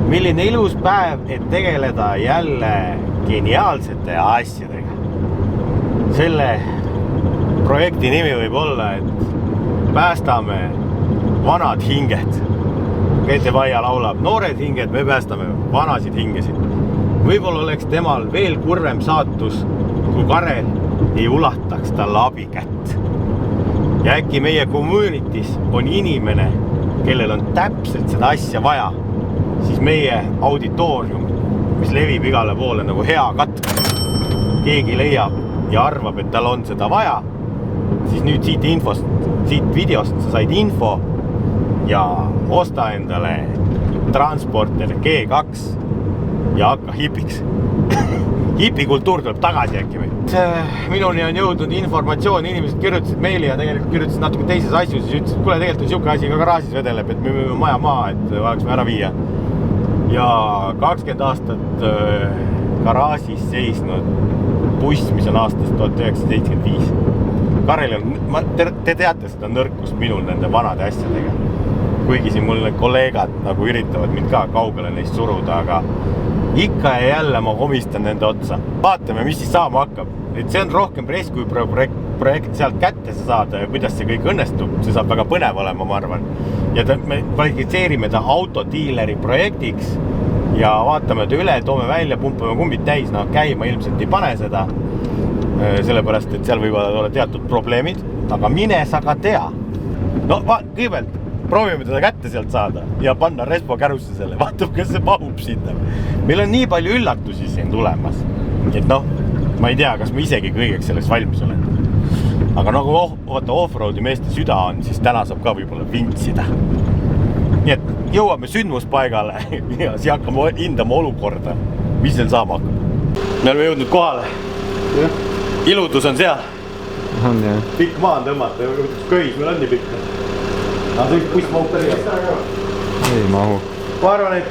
Milline ilus päev, et tegeleda jälle geniaalsete asjadega. Selle projekti nimi võib olla, et päästame vanad hinged. Grete Vaia laulab noored hinged, me päästame vanasid hingesid. Võib-olla oleks temal veel kurvem saatus, kui Karel ei ulataks talle abikätt. Ja äkki meie communities on inimene, kellel on täpselt seda asja vaja, siis meie auditoorium, mis levib igale poole nagu hea katk, keegi leiab ja arvab, et tal on seda vaja, siis nüüd siit videost sa said info ja osta endale transporter G2 ja hakka hipiks. Hipikultuur tuleb tagasi äkki või? Minuni on jõudnud informatsioon, inimesed kirjutasid meili ja tegelikult kirjutasid natuke teises asju, siis ütlesid, kuule tegelikult on siuke asi ka garaažis vedeleb, et me võime maja maa, et oleks me ära viia. Ja 20 aastat garaažis seisnud buss, mis on aastast 1975. Karel on, te teate seda nõrkust minul nende vanade asjadega. Kuigi siin mul kolleegad nagu üritavad mind ka kaugele neist suruda, aga ikka ja jälle ma komistan nende otsa. Vaatame, mis siis saama hakkab. Et see on rohkem press, kui projekt sealt kätte saada ja kuidas see kõik õnnestub. See saab väga põnev olema, ma arvan. Ja me kvalifitseerime ta autodiileri projektiks ja vaatame ta üle, toome välja, pumpame kumbid täis. No käima ilmselt ei pane seda, sellepärast, et seal võivad olla teatud probleemid, aga mine sa ka tea. No kõigepealt proovime teda kätte sealt saada ja panna Respo kärusse selle. Vaatab, kas see mahub sinna. Meil on nii palju üllatusi siin tulemas. Et ma ei tea, kas ma isegi kõigeks selleks valmis olen. Aga nagu off-roadi meeste süda on, siis täna saab ka võib-olla vintsida. Nii et jõuame sündmuspaigale ja siis hakkame hindama olukorda, mis seal saama hakkab. Me oleme jõudnud kohale. Ja. Ilutus on seal. On jah. Pikk maa on tõmmata, köis meil on nii pikk. Aga see buss mahub ka siia. Ei mahu. Ma arvan, et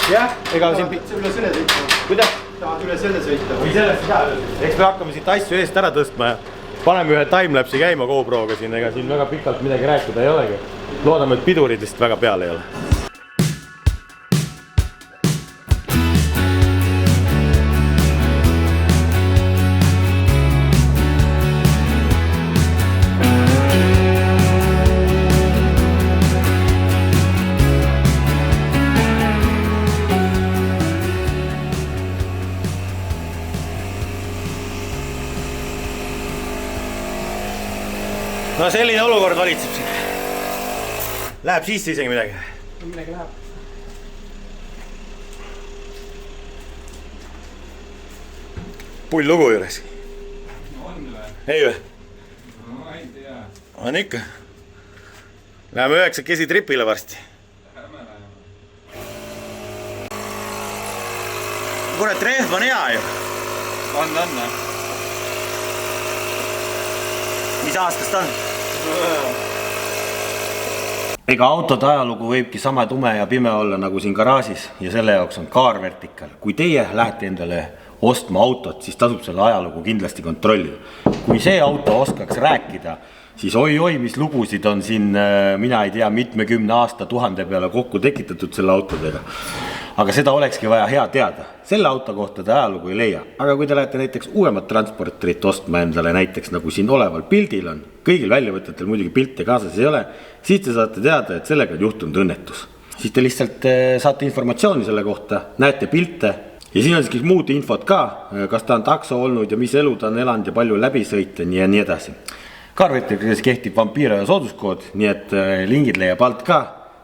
jah, ega siin... See üle selle sõita. Kuidas? Tahad üle selle sõita. Või sellest ka. Eks me hakkame siit asju eest ära tõstma ja paneme ühe timelapsi käima GoProga siin, ega siin väga pikalt midagi rääkida ei olegi. Loodame, et piduridest väga peale ei ole. No selline olukord valitseb siin. Läheb sisse isegi midagi. Midagi läheb. Pull lugu juures. On või? Ei või? No ei tea. On ikka. Läheme 9 tripile varsti. Läheme. Kurat, rehv on hea ju. On. Mis aastast on? Ega autode ajalugu võibki sama tume ja pime olla nagu siin garaažis ja selle jaoks on Car Vertical. Kui teie lähete endale ostma autot, siis tasub selle ajalugu kindlasti kontrollida. Kui see auto oskaks rääkida, siis oi, mis lugusid on siin, mina ei tea, mitmekümne aasta 1000 peale kokku tekitatud selle autodega. Aga seda olekski vaja hea teada. Selle auto kohta te ajalugu ei leia. Aga kui te lähete näiteks uuemat transporterit ostma endale, näiteks nagu siin oleval pildil on, kõigil väljavõtetel muidugi pilte kaasas ei ole, siis te saate teada, et sellega on juhtunud õnnetus. Siis te lihtsalt saate informatsiooni selle kohta, näete pilte ja siin on siis muud infot ka, kas ta on takso olnud ja mis elu ta on elanud ja palju läbisõite ja nii edasi. Car Verticals kehtib Vampiro ja sooduskood, nii et lingid leiab alt ka,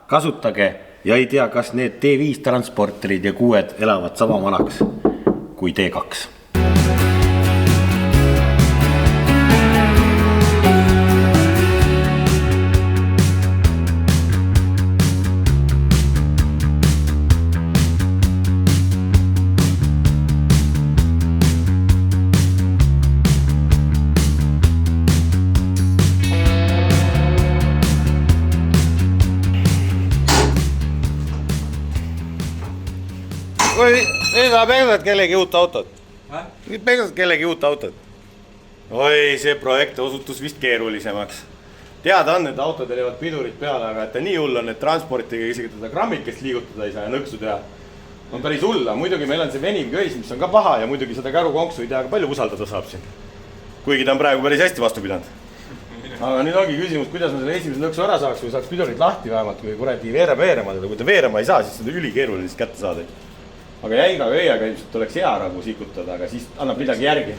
kasutage ja ei tea, kas need T5 transporterid ja 6 elavad sama vanaks kui T2. Nüüd sa peksad kellegi uut autot. Nüüd peksad kellegi uut autot. Oi, see projekt osutus vist keerulisemaks. Teada on, et autodel jäävad pidurid peale, aga et ta nii hull on, et transportiga isegi teda grammikest liigutada ei saa ja nõksu teha. on päris hull, muidugi meil on see veniv köis, mis on ka paha ja muidugi seda kärukonksu ei tea, aga palju usaldada saab siin. Kuigi ta on praegu päris hästi vastu pidanud. Aga nüüd ongi küsimus, kuidas ma selle esimese nõksu ära saaks, kui saaks pidurit lahti vähemalt, kui kuradi veerema teda. Kui ta veerema ei saa, siis seda ülikeerulisest kätte saada. Aga jäiga öiaga ilmselt oleks hea nagu sikutada, aga siis annab midagi järgi.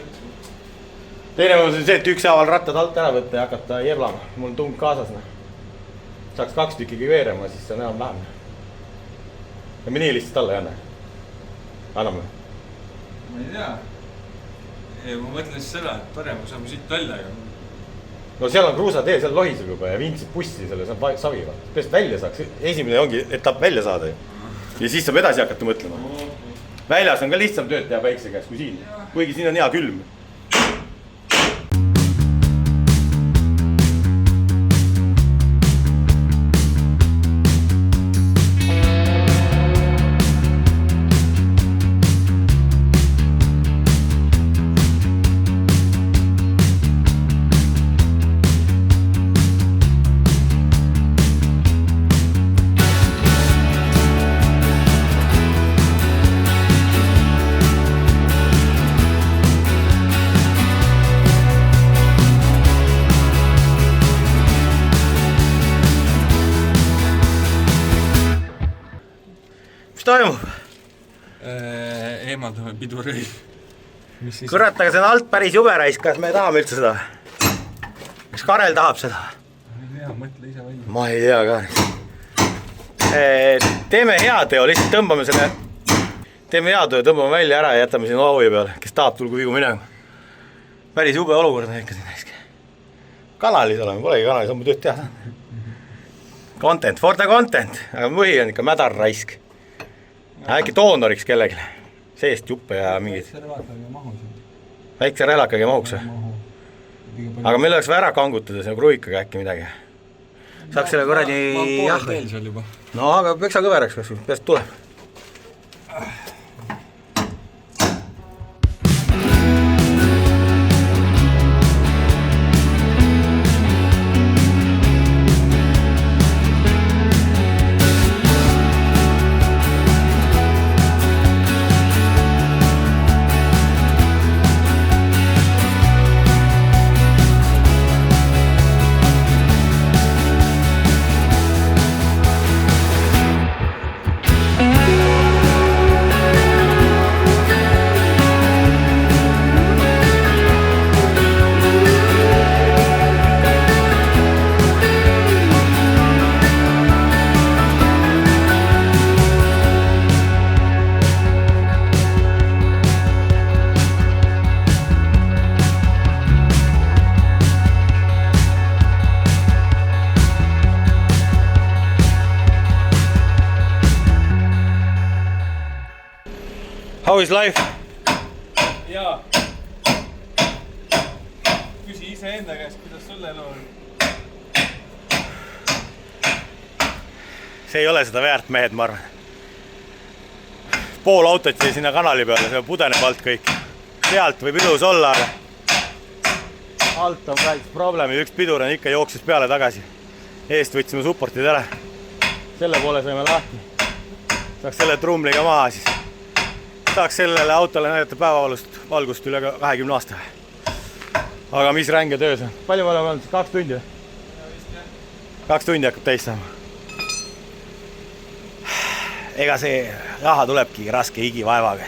Teine võimalus on see, et ükshaaval rattad alt ära võtta ja hakata jeblama. Mul on tung kaasas. Saaks 2 tükkigi veerema, siis see on enam vähem. Ja me nii lihtsalt alla ei anna. Anname. Ma ei tea. Ma mõtlen siis seda, et parem saame siit välja. No seal on kruusatee, seal lohiseb juba ja vintsid bussi selle, see on savi. Pest välja saaks. Esimene ongi etapp välja saada. Ja siis saab edasi hakata mõtlema. Väljas on ka lihtsam tööd teha päikse käes kui siin. Kuigi siin on hea külm. Toimub? Eemaldame piduri. Kurat, aga see on alt päris jube raisk, kas me tahame üldse seda? Kas Karel tahab seda? Ma ei tea, mõtle ise välja. Ma ei tea ka. Teeme heateo, lihtsalt tõmbame selle. Teeme heateo, tõmbame välja ära ja jätame siin auhi peale, kes tahab tulgu vigu minema. Päris jube olukord on ikka siin raisk. Kanalis oleme, polegi kanalis, on mu tööd teha. Content, for the content, aga mõhi on ikka mädar raisk. Äkki doonoriks kellegi. Seest juppe ja mingid. Väikse relakaga mahuks. Aga meil oleks ära kangutada selle kruikaga äkki midagi. Saaks selle kuradi jahve. No aga peksa kõveraks, kas peast tuleb. How is life? Jaa. Küsi ise enda käest, kuidas sulle elu on? See ei ole seda väärt, mehed, ma arvan. Pool autot jäi sinna kanali peale, see pudeneb alt kõik. Pealt võib ilus olla, aga alt on väikest problemi. Üks pidur on ikka jooksis peale tagasi. Eest võtsime supportid ära. Selle poole saime lahti. Saaks selle trumliga maha siis. Saaks sellele autole näidata päevavalgust üle 20 aasta. Aga mis ränge töös on? Palju me oleme olnud? 2 tundi? 2 tundi hakkab täis saama. Ega see raha tulebki raske higivaevaga.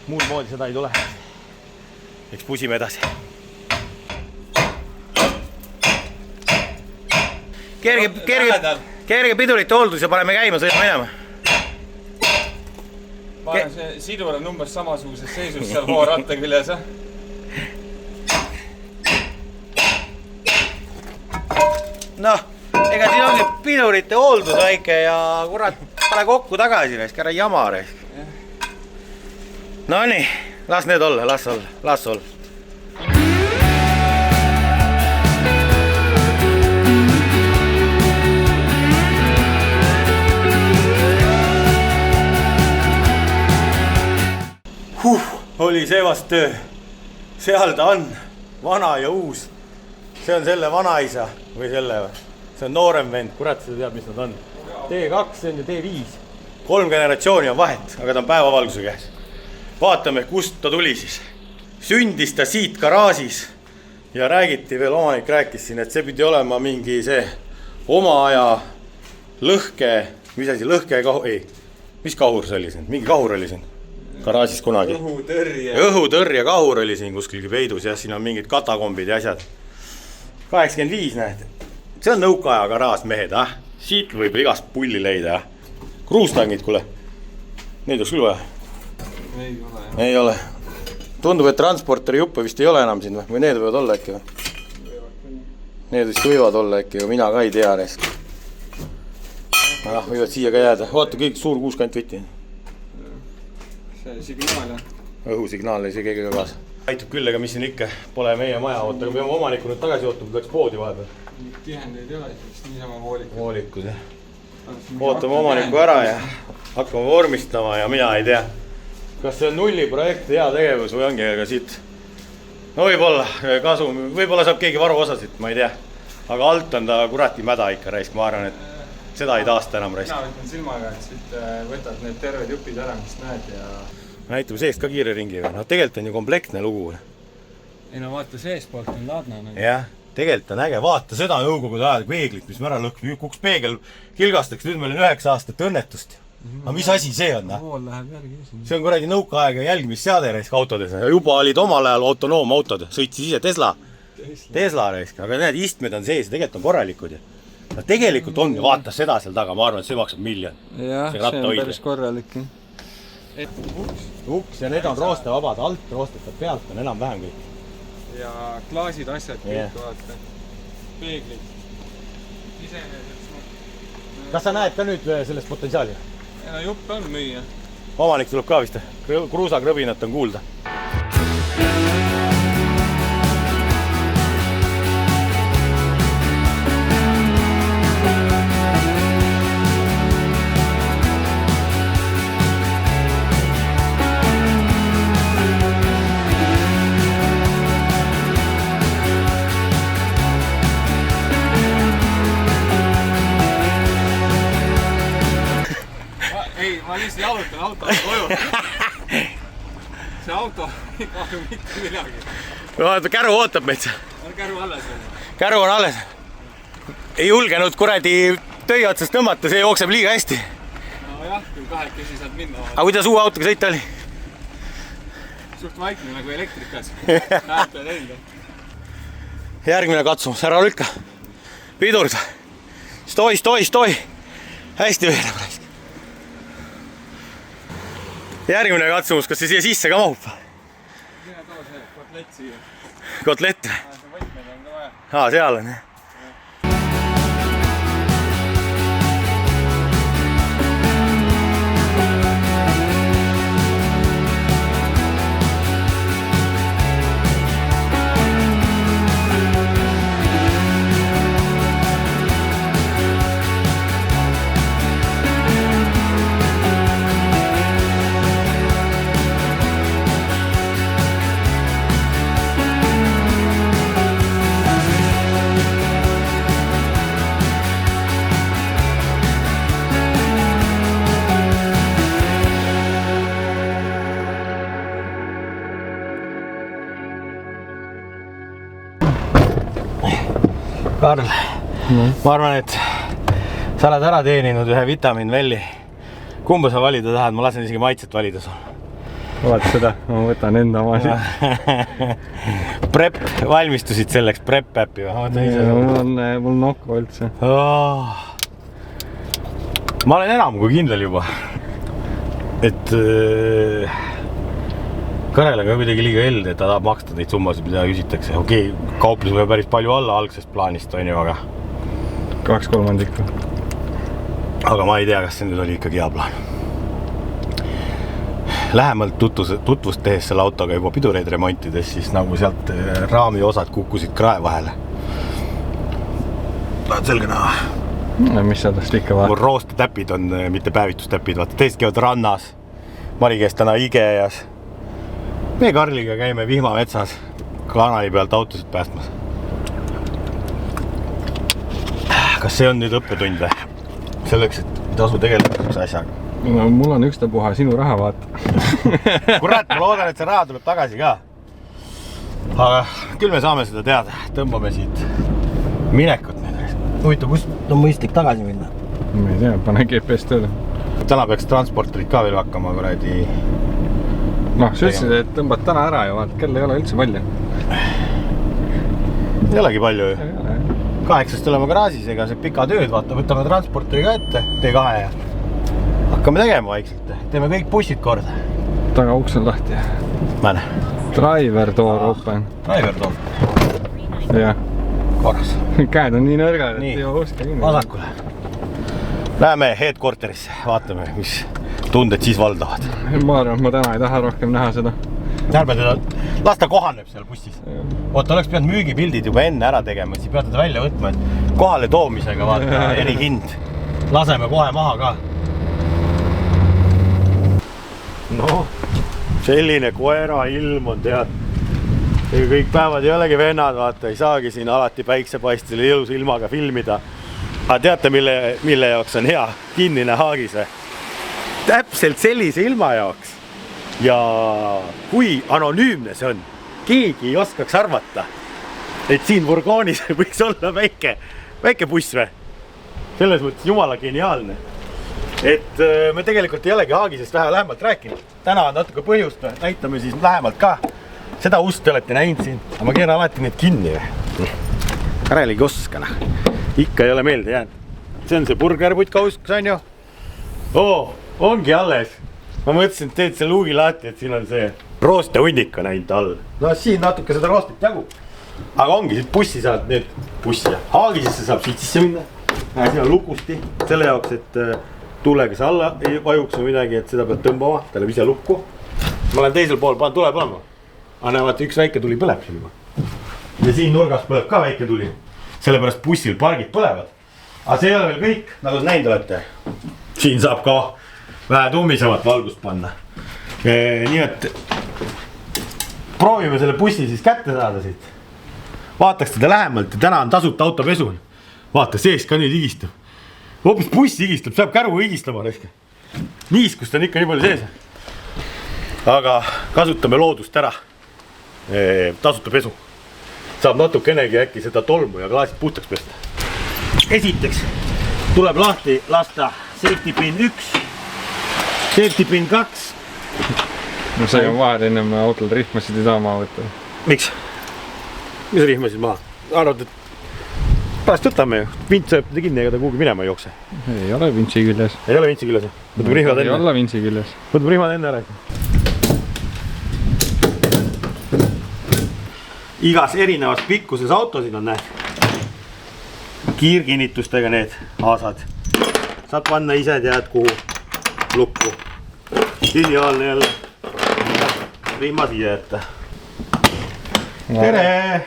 Muud moodi seda ei tule. Eks pusime edasi. Kerge pidurite hooldus ja paneme käima, sõidame minema. Ma arvan, see sidur on umbes samasuguses seisus seal ratta küljes. Noh, ega siin ongi pidurite hooldus väike ja kurat, pane kokku tagasi, ära jama. No nii, las need olla, las olla. Oli seevast töö. Seal ta on, vana ja uus. See on selle vanaisa või selle. See on noorem vend, kurat, seda teab, mis nad on. T2 on ja T5. 3 generatsiooni on vahet, aga ta on päevavalguse käes. Vaatame, kust ta tuli siis. Sündis ta siit garaažis ja räägiti veel, omanik rääkis siin, et see pidi olema mingi see oma aja lõhke, mis asi, lõhke kahur, ei, mis kahur see oli siin, mingi kahur oli siin garaažis kunagi. Õhutõrje kahur oli siin kuskilgi peidus ja siin on mingid katakombid ja asjad. 85 näed, see on nõukaaja garaaž, mehed, siit võib igast pulli leida. Kruustangid, kuule, neid oleks küll vaja. Ei ole. Tundub, et transporteri juppe vist ei ole enam siin või need võivad olla äkki või? Need vist võivad olla äkki, aga mina ka ei tea neist. Võivad siia ka jääda. Vaata, kõik suur 60 võtti. See signaal, jah? Õhusignaal ei see keegi ka kaasa. Aitab küll, ega mis siin ikka pole meie maja oota, aga peame omaniku nüüd tagasi ootama, läks poodi vahepeal. Tihendeid ei ole, siis niisama voolikud. Voolikud, jah. Ootame omaniku ära ja hakkame vormistama ja mina ei tea. Kas see on nulli projekt, hea tegevus või ongi, aga siit no võib-olla kasu, võib-olla saab keegi varuosasid, ma ei tea. Aga alt on ta kurati mäda ikka raisk, ma arvan, et seda ei taasta enam raisk. Mina võtan silmaga, et siit võtad need terved jupid ära, mis näed ja... Näitame seest ka kiire ringiga, no tegelikult on ju komplektne lugu. Ei no vaata seespoolt on laadna. Jah, tegelikult on äge, vaata seda nõukogude ajal peeglit, mis me ära lõhkme, kuks peegel kilgastaks, nüüd meil on 9 aastat õnnetust. Aga mis asi see on? Vool läheb järgi. See on kuradi nõukaaega jälgimisseade reisk autodes. Juba olid omal ajal autonoomautod, sõitsis ise Tesla reisk, aga need istmed on sees, tegelikult on korralikud. No tegelikult on, vaata seda seal taga, ma arvan, et see maksab $1 000 000. Jah, see on päris korralik. Uks ja need on roostevabad, alt roostetad, pealt on enam-vähem kõik. Ja klaasid, asjad, kõik vaata. Peeglid. Kas sa näed ka nüüd sellest potentsiaali? Ja jupp on müüa. Omanik tuleb ka vist, kruusakrõbinat on kuulda. Ma lihtsalt jalutan autole koju. See auto ei kahju mitte midagi. Vaata, käru ootab meid. On käru alles veel? Käru on alles. Ei julgenud kuradi töi otsast tõmmata, see jookseb liiga hästi. No jah, kui kahekesi saad minna. Aga kuidas uue autoga sõita oli? Suht vaikne nagu elektrikas. Näete teinud. Järgmine katsumus, ära lükka. Pidurda. Stoi. Hästi veereb raisk. Järgmine katsumus, kas see siia sisse ka mahub? Mine too see kotlett siia. Kotlett? See võtmed on ka vaja. Seal on, jah. Karl, ma arvan, et sa oled ära teeninud ühe vitamiinvelli. Kumba sa valida tahad? Ma lasen isegi maitset valida sul. Vaata seda, ma võtan enda oma siit. Prep, valmistusid selleks prep-äppi või? Mul nokku üldse. Ma olen enam kui kindel juba, et Karel on ka kuidagi liiga elde, et ta tahab maksta neid summasid, mida küsitakse. Okei, kauplis võib päris palju alla algsest plaanist, on ju, aga 2/3. Aga ma ei tea, kas see nüüd oli ikkagi hea plaan. Lähemalt tutvust tehes selle autoga juba pidureid remontides, siis nagu sealt raami osad kukkusid krae vahele. Tahad selge näha? No, mis sellest ikka vaata? Mul roostetäpid on, mitte päevitustäpid, vaata, teised käivad rannas. Mari käis täna Ikeas. Me Karliga käime vihmametsas kanali pealt autosid päästmas. Kas see on nüüd õppetund või? Selleks, et ei tasu tegelikult üks asjaga. no mul on ükstapuha sinu raha, vaata. Kurat, ma loodan, et see raha tuleb tagasi ka. Aga küll me saame seda teada. Tõmbame siit minekut nüüd. Huvitav, kus on mõistlik tagasi minna? Ma ei tea, pane GPS tööle. Täna peaks transporterid ka veel hakkama kuradi. Noh, sa ütlesid, et tõmbad täna ära ja vaata, kell ei ole üldse palju. Ei olegi palju ju. 8 oleme garaažis, ega see pika tööd, vaata, võtame transporteri ka ette, T2 ja hakkame tegema vaikselt. Teeme kõik bussid korda. Taga uks on lahti. Määne. Driver door open. Driver door. Jah. Korras. Käed on nii nõrgad, et Nii. ei oska kinni. Vasakule. Läheme headquarterisse, vaatame, mis tunded siis valdavad. Ma arvan, et ma täna ei taha rohkem näha seda. Ärme teda, las ta kohaneb seal bussis. Oota, oleks pidanud müügipildid juba enne ära tegema, siis pead teda välja võtma, et kohale toomisega vaata eri hind. Laseme kohe maha ka. No, selline koera ilm on tead. Ega kõik päevad ei olegi vennad, vaata, ei saagi siin alati päiksepaistil ilus ilmaga filmida. Aga teate, mille jaoks on hea kinnine haagis? Täpselt sellise ilma jaoks. Ja kui anonüümne see on, keegi ei oskaks arvata, et siin Furgoonis võiks olla väike buss või. Selles mõttes jumala geniaalne. Et me tegelikult ei olegi haagisest vähe lähemalt rääkinud. Täna on natuke põhjust, näitame siis lähemalt ka. Seda ust te olete näinud siin, aga ma keeran alati need kinni. Kareligi oskana. Ikka ei ole meelde jäänud. See on see burgerputkausk, on ju? Ongi alles. Ma mõtlesin, et teed see luugi lahti, et siin on see rooste hunnik on ainult all. No siin natuke seda roostit jagub. Aga ongi, siit bussi saad nüüd bussi. Haagisesse saab siit sisse minna. Siin on lukusti. Selle jaoks, et tulega see alla ei vajuks või midagi, et seda pead tõmbama. Ta läheb ise lukku. Ma olen teisel pool, tule põlema. Aga näevad, üks väike tuli põleb siin juba. Ja siin nurgas põleb ka väike tuli. Sellepärast bussil pargid põlevad. Aga see ei ole veel kõik, nagu näinud olete. Siin saab ka vähe tummisemat valgust panna. Nii et proovime selle bussi siis kätte saada siit. Vaataks teda lähemalt ja täna on tasuta autopesu. Vaata, sees ka nüüd higistab. Hoopis buss higistab, saab käru higistama. Niiskust on ikka nii palju sees. Aga kasutame loodust ära. Tasuta pesu. Saab natukenegi äkki seda tolmu ja klaasid puhtaks pesta. Esiteks tuleb lahti lasta safety pin 1. Safety pin 2. No see on vahel ennem autol rihmasid ei saa maha võtta. Miks? Mis rihmasid maha? Arvad, et pärast võtame ju. Vint sööb kinni, ega ta kuhugi minema ei jookse. Ei ole vintsi küljes. Ei ole vintsi küljes. Võtame rihmad enne. Ei ole vintsi küljes. Võtame rihmad enne ära. Igas erinevas pikkuses autosid on näed. Kiirkinnitustega need aasad. Saad panna ise tead kuhu lukku. Ideaalne jälle. Rihma siia jätta. Tere!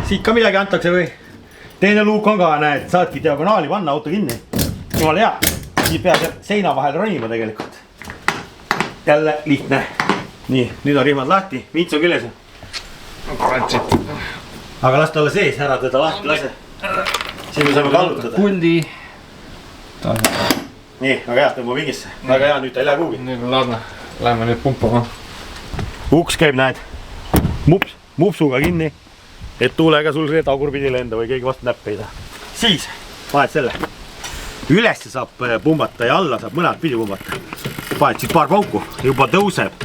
Siit ka midagi antakse või? Teine luuk on ka, näed, saadki diagonaali panna auto kinni. Jumala hea. Siit peab seina vahel ronima tegelikult. Jälle lihtne. Nii, nüüd on rihmad lahti. Vints on küljes. Aga las ta olla sees, ära teda lahti lase. Siin me saame kallutada. Puldi. Nii, väga hea, tõmba vingisse. Väga hea, nüüd ta ei lähe kuhugi. Nüüd on laadne. Läheme nüüd pumpama. Uks käib, näed, mupsuga kinni, et tuulega sul see tagurpidi lenda või keegi vastu näpp ei taha. Siis paned selle. Ülesse saab pumbata ja alla saab mõned pidi pumbata. Paned siit paar pauku, juba tõuseb.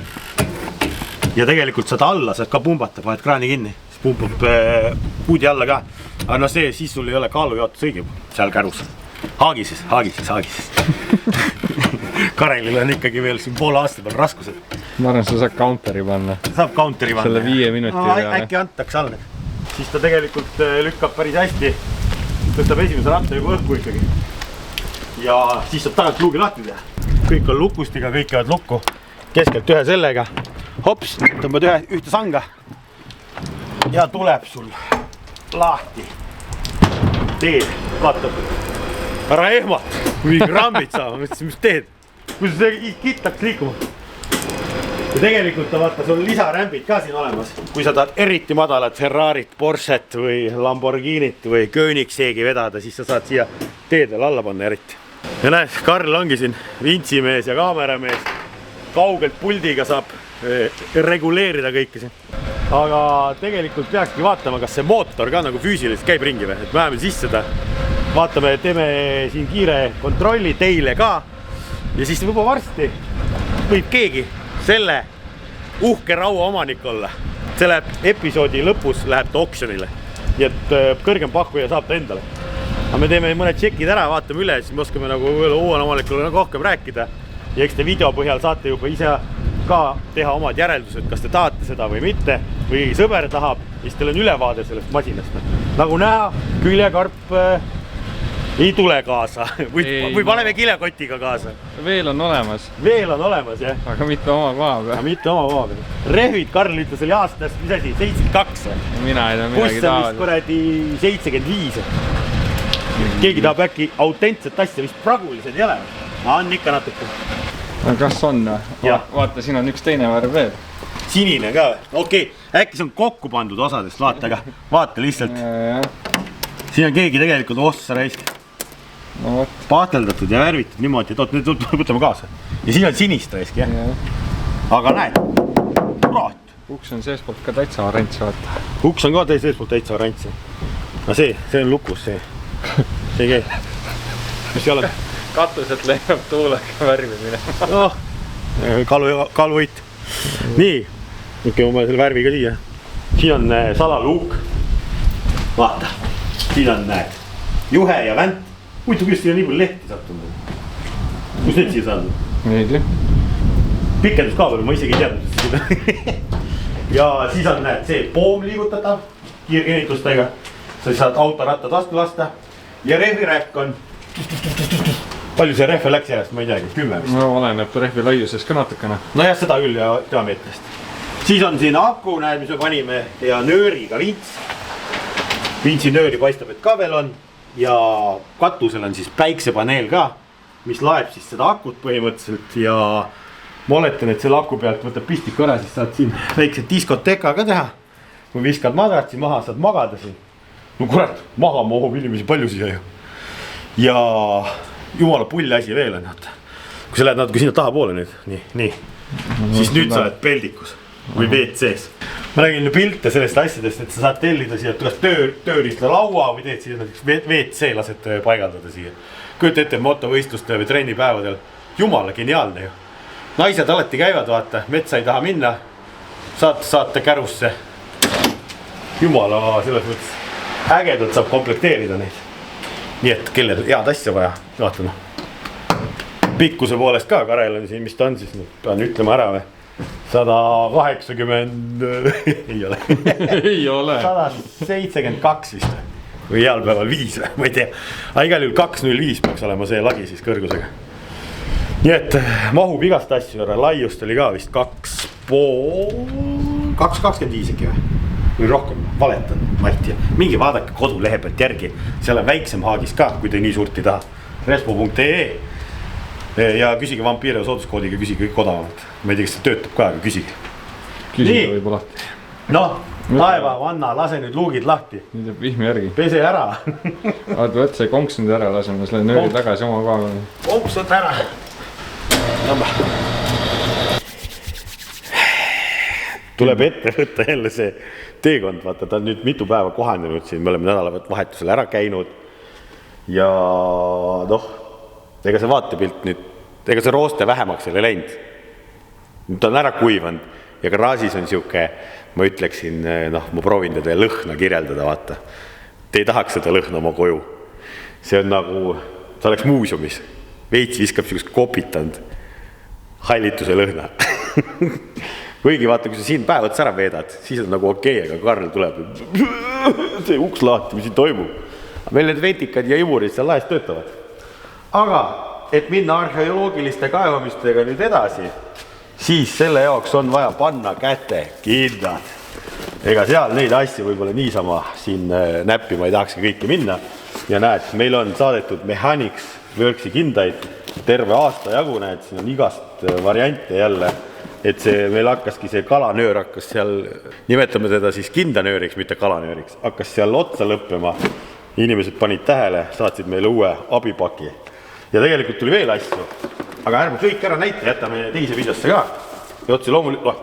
Ja tegelikult saad alla, saad ka pumbata, paned kraani kinni. Siis pumpab puudi alla ka. Aga no see, siis sul ei ole kaalujaotus õige seal kärus. Haagises. Karelil on ikkagi veel siin pool aasta peal raskused. Ma arvan, sa saad counteri panna. Saab counteri panna. Selle 5 minuti peale. Äkki antaks alla. Siis ta tegelikult lükkab päris hästi. Tõstab esimese ratta juba õhku ikkagi. Ja siis saab tagant luugi lahti teha. Kõik on lukustiga, kõik käivad lukku. Keskelt ühe sellega. Hops, tõmbad ühte sanga. Ja tuleb sul lahti. Teed, vaatab. Ära ehmat, kui grammid saab, mis teed? Kui see kittaks liikuma. Ja tegelikult ta vaata, sul on lisarämbid ka siin olemas. Kui sa tahad eriti madalat Ferrarit, Porschet või Lamborghinit või Koenigseegi vedada, siis sa saad siia teedel alla panna eriti. ja näed, Karl ongi siin vintsimees ja kaameramees. Kaugelt puldiga saab reguleerida kõike siin. Aga tegelikult peakski vaatama, kas see mootor ka nagu füüsiliselt käib ringi või, et me läheme sisse seda. Vaatame, teeme siin kiire kontrolli teile ka. Ja siis juba varsti võib keegi selle uhke raua omanik olla. See läheb episoodi lõpus, läheb ta oksjonile. Nii et kõrgem pakkuja saab ta endale. Aga me teeme mõned tšekid ära, vaatame üle, siis me oskame nagu uue omanikule rohkem rääkida. Ja eks te video põhjal saate juba ise ka teha omad järeldused, kas te tahate seda või mitte, või sõber tahab, siis teil on ülevaade sellest masinast. Nagu näha, küljekarp ei tule kaasa või paneme kilekotiga kaasa. Veel on olemas. Veel on olemas, jah. Aga mitte oma koha peal. Aga mitte oma koha peal. Rehvid, Karl ütles oli aastast, mis asi, 72. Mina ei tea midagi Kus on vist kuradi 75. Keegi tahab äkki autentset asja, vist pragulised ei ole. On ikka natuke. No kas on? Vaata, siin on üks teine värv veel. Sinine ka või? Okei, äkki see on kokku pandud osadest, vaata lihtsalt. Siin on keegi tegelikult ossa raisk. No, paateldatud ja värvitud niimoodi, et nüüd võtame kaasa. Ja siin on sinist raisk, jah. Aga näed, kurat. Uks on seespoolt ka täitsa orants, vaata. Uks on ka seespoolt täitsa orants. No see on lukus, see. See käi. Mis see oled? Katuselt lehvab tuulega värvimine. Oh, kaluhoit. Nii, ma selle värvi ka siia. Siin on salaluuk. Vaata, siin on näed. Juhe ja vänt. Huvitav, kuidas siin on nii palju lehti sattunud. Kus need siia saanud? Ei tea. Pikenduskaabel, ma isegi ei teadnud seda. Ja siis on näed see poom liigutatav kiirgenitustega. Sa saad autorattad vastu lasta. Ja rehviräkk on. Palju see rehve läks järjest, ma ei teagi, 10 vist. No oleneb rehvi laiusest ka natukene. No jah, seda küll ja diameetrist. Siis on siin aku, näed, mis me panime ja nööriga vints. Vintsi nööri paistab, et ka veel on. Ja katusel on siis päiksepaneel ka, mis laeb siis seda akut põhimõtteliselt ja ma oletan, et selle aku pealt võtab pistiku ära, siis saad siin väikse diskoteka ka teha. Kui viskad madratsi maha, saad magada siin. No kurat, maha mahub inimesi palju siia ju. Ja jumala pulli asi veel on. Kui sa lähed natuke sinna taha poole nüüd, nii. Siis nüüd sa oled peldikus või WC-s. Ma räägin pilte sellest asjadest, et sa saad tellida siia, kas tööriistla laua või teed siia näiteks WC lased paigaldada siia. Kujuta ette motovõistluste või trennipäevadel. Jumala geniaalne ju. Naised alati käivad, vaata, metsa ei taha minna. Saate kärusse. Jumala selles mõttes ägedalt saab komplekteerida neid. Nii et kellel head asja vaja, vaata noh. Pikkuse poolest ka, Karel on siin, mis ta on siis, pean ütlema ära või. 180 ei ole. Ei ole. 172 vist või heal päeval 5 või, ma ei tea. Aga igal juhul 205 peaks olema see lagi siis kõrgusega. Nii et mahub igast asju ära, laiust oli ka vist 2,25 äkki või rohkem, valetan, ma ei tea. Mingi vaadake kodulehe pealt järgi, seal on väiksem haagis ka, kui te nii suurt ei taha. Respo.ee ja küsige Vampiire sooduskoodiga, küsige kõik odavamalt. Ma ei tea, kas see töötab ka, aga küsige. Küsige võib alati. Noh, taeva, vanna, lase nüüd luugid lahti. Nüüd jääb vihmi järgi. Pese ära. Vaata, võt see konks nüüd ära laseme, selle nööri tagasi oma koha. Konks võtta ära. Tuleb ette võtta jälle see teekond, vaata, ta on nüüd mitu päeva kohanenud siin, me oleme nädalavahetusel ära käinud. Ja noh, ega see vaatepilt nüüd, ega see rooste vähemaks ei läinud. Nüüd ta on ära kuivanud ja garaažis on siuke, ma ütleksin, noh, ma proovin teda lõhna kirjeldada, vaata. Te ei tahaks seda lõhna oma koju. See on nagu, ta oleks muuseumis. Veits viskab siukest kopitanud hallituse lõhna. Kuigi vaata, kui sa siin päevad ära veedad, siis on nagu okei, aga Karl tuleb. See uks lahti, mis siin toimub. Meil need vetikad ja imurid seal laes töötavad. Aga, et minna arheoloogiliste kaevamistega nüüd edasi, siis selle jaoks on vaja panna käte kindad. Ega seal neid asju võib-olla niisama siin näppima ei tahakski kõiki minna. Ja näed, meil on saadetud Mechanics Worksi kindaid terve aasta jagu, näed, siin on igast variante jälle. Et see, meil hakkaski see kalanöör hakkas seal, nimetame teda siis kindanööriks, mitte kalanööriks, hakkas seal otsa lõppema. Inimesed panid tähele, saatsid meile uue abipaki. ja tegelikult tuli veel asju. Aga ärme kõik ära näita, jätame teise videosse ka. Ja otsi loomulikult,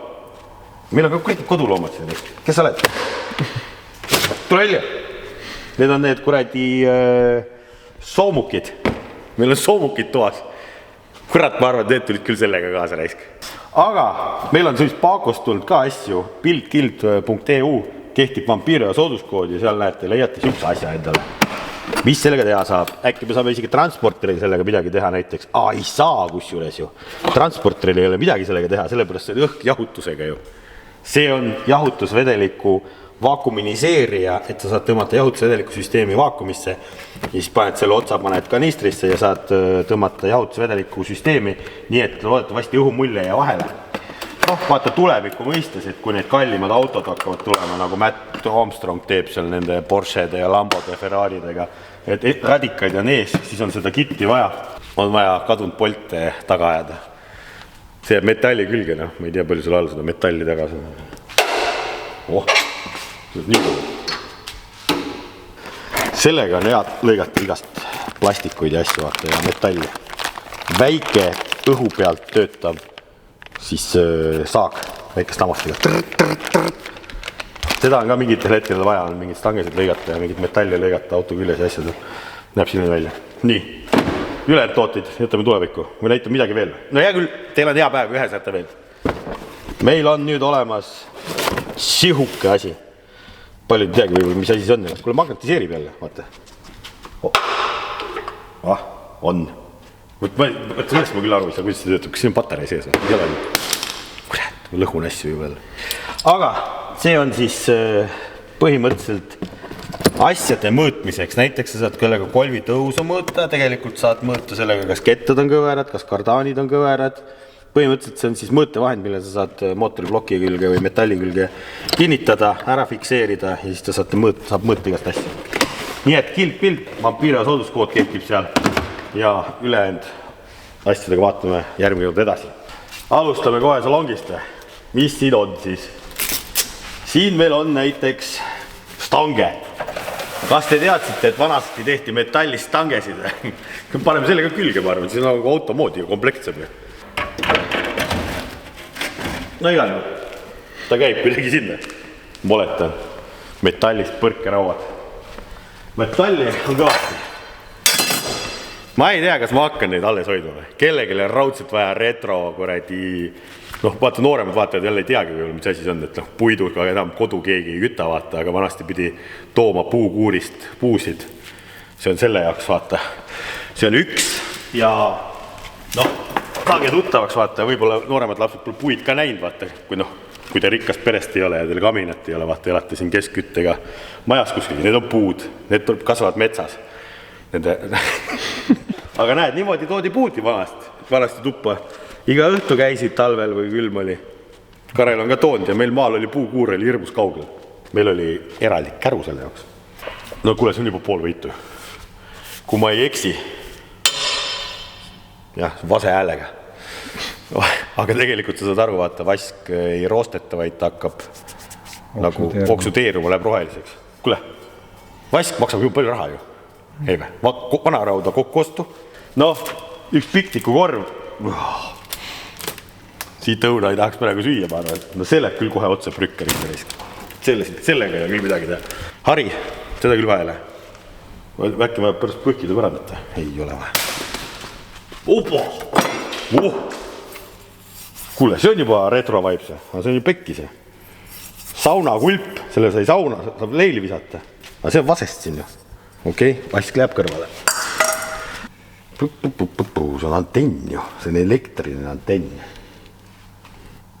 meil on kõik koduloomad siin. Kes sa oled? Tule välja. Need on need kuradi soomukid. Meil on soomukid toas. Kurat, ma arvan, et need tulid küll sellega kaasa raisk. Aga meil on siis Pakost tulnud ka asju. Buildguild.eu kehtib vampiiria sooduskoodi ja seal näete, leiate siukse asja endale. Mis sellega teha saab? Äkki me saame isegi transporteril sellega midagi teha näiteks. Ei saa kusjuures ju. Transporteril ei ole midagi sellega teha, sellepärast see on õhk jahutusega ju. See on jahutusvedeliku vaakuminiseerija, et sa saad tõmmata jahutusvedeliku süsteemi vaakumisse ja siis paned selle otsa, paned kanistrisse ja saad tõmmata jahutusvedeliku süsteemi nii, et loodetavasti õhumulje ja vahele. Vaata tuleviku mõistes, et kui need kallimad autod hakkavad tulema, nagu Matt Armstrong teeb seal nende Porschede ja Lambode ja Ferraridega, et radikaid on ees, siis on seda kitti vaja. On vaja kadunud polte taga ajada. See jääb metalli külge, ma ei tea, palju sul all seda metalli taga. See on nii palju. Sellega on head lõigata igast plastikuid ja asju vaata ja metalli. Väike õhu pealt töötab siis saag väikest amastiga. Seda on ka mingitel hetkel vaja, on mingid stangesid lõigata ja mingid metalli lõigata auto küljes ja asjad. Näeb siin välja. Nii, ülejäänud tooteid jätame tulevikku. Või näitame midagi veel. No hea küll, teil on hea päev, ühe saate veel. Meil on nüüd olemas sihuke asi. Palju teagi võib-olla, mis asi see on. Kuule, magnetiseerib jälle, vaata. On. Sellest ma küll aru ei saa, kuidas see töötab, kas see on patarei sees või? Ei ole nüüd. Kurat, lõhun asju juba. Aga see on siis põhimõtteliselt asjade mõõtmiseks. Näiteks sa saad kellega kolvi tõusu mõõta, tegelikult saad mõõta sellega, kas kettad on kõverad, kas kardaanid on kõverad. Põhimõtteliselt see on siis mõõtevahend, mille sa saad mootoribloki külge või metalli külge kinnitada, ära fikseerida ja siis ta saab mõõta igast asja. Nii et Guild, vampiiria sooduskood kehtib seal. Ja ülejäänud asjadega vaatame järgmine kord edasi. Alustame kohe salongist. Mis siin on siis? Siin meil on näiteks stange. Kas te teadsite, et vanasti tehti metallist stangesid? Paneme sellega külge, ma arvan, see on nagu automoodi komplektsem. No igal juhul. Ta käib kuidagi sinna. Moletan. Metallist põrkerauad. Metalli on kõvasti. Ma ei tea, kas ma hakkan neid alles hoidma. Kellegile on raudselt vaja retro, kuradi, vaata nooremad vaatajad jälle ei teagi, mis asi see on, et puiduga enam kodu keegi ei küta vaata, aga vanasti pidi tooma puukuurist puusid. See on selle jaoks vaata. See on üks ja saage tuttavaks vaata, võib-olla nooremad lapsed pole puid ka näinud vaata, kui te rikkast perest ei ole ja teil kaminat ei ole, vaata elate siin keskküttega majas kuskil, need on puud, need kasvavad metsas. Aga näed, niimoodi toodi puuti vanasti tuppa. Iga õhtu käisid talvel või külm oli. Karel on ka toonud ja meil maal oli puukuur oli hirmus kaugel. Meil oli eraldi käru selle jaoks. No kuule, see on juba pool võitu. Kui ma ei eksi. Jah, vase häälega. Aga tegelikult sa saad aru, vaata, vask ei roosteta, vaid ta hakkab nagu oksuteeruma, läheb roheliseks. Kuule, vask maksab juba palju raha ju. Ei või, vanarauda kokku ostu. Üks piktiku korv. Siit õuna ei tahaks praegu süüa, ma arvan. See läheb küll kohe otse prükkeri. Sellega ei ole küll midagi teha. Hari, seda küll vaja ei lähe. Äkki vaja pärast põhkida pärandata. Ei ole vaja. Opa! Kuule, see on juba retro vaipse. See on ju pekkise. Sauna kulp, selle sai sauna, saab leili visata. Aga see on vasest siin ju. Okei, vask läheb kõrvale. See on antenn ju, see on elektriline antenn.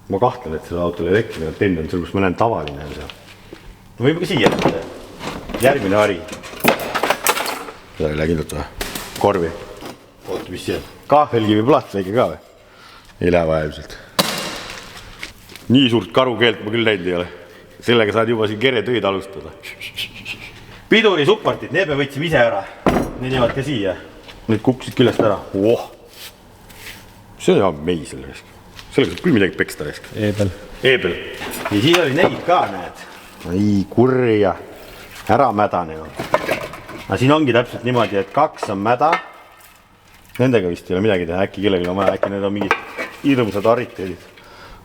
Ma kahtlen, et selle autol elektriline antenn on seal, kus ma näen tavaline. No võime ka siia jätta. Järgmine hari. Seda ei lähe kindlalt või? Korvi. Oota, mis see on? Kahvelgi või plaat väike ka või? Ei lähe vaja ilmselt. Nii suurt karukeelt ma küll näinud ei ole. Sellega saad juba siin keretöid alustada. Piduri supportid, need me võtsime ise ära. Need jäävad ka siia. Need kukkusid küljest ära. See on jah mei selle resk. Sellega saab küll midagi peksta resk. Eebel. Ja siin oli neid ka, näed. Ei, kurja. Ära mädane ju. Aga siin ongi täpselt niimoodi, et 2 on mäda Nendega vist ei ole midagi teha, äkki kellelgi on vaja, äkki need on mingid hirmsad ariteedid.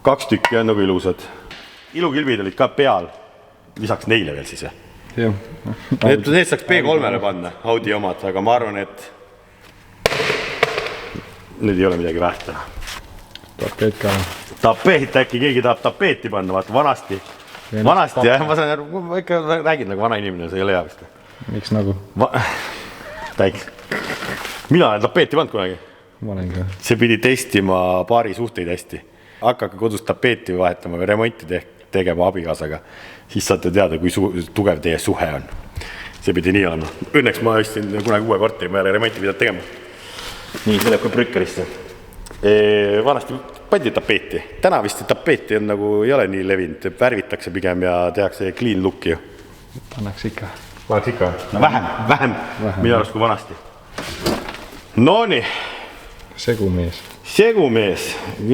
2 tükki on nagu ilusad. Ilukilbid olid ka peal, lisaks neile veel siis. Need saaks B3-le panna, Audi omad, aga ma arvan, et need ei ole midagi väärta. Tapeet ka. Tapeet, äkki keegi tahab tapeeti panna, vaata vanasti. Vanasti, jah, ma saan aru, ma ikka räägin nagu vana inimene, see ei ole hea vist. Miks nagu? Täiks. Mina olen tapeeti pannud kunagi. Ma olen ka. See pidi testima paari suhteid hästi. Hakake kodus tapeeti vahetama või remonti tegema abikaasaga. Siis saate teada, kui tugev teie suhe on. See pidi nii olema. Õnneks ma ostsin kunagi uue korteri, ma ei ole remonti pidanud tegema. Nii, see läheb ka prükkerisse. Vanasti pandi tapeeti. Täna vist tapeeti on nagu ei ole nii levinud. Värvitakse pigem ja tehakse clean looki ju. Pannaks ikka. Pannaks ikka? No vähem. Minu arust kui vanasti. Nooni. Segumees.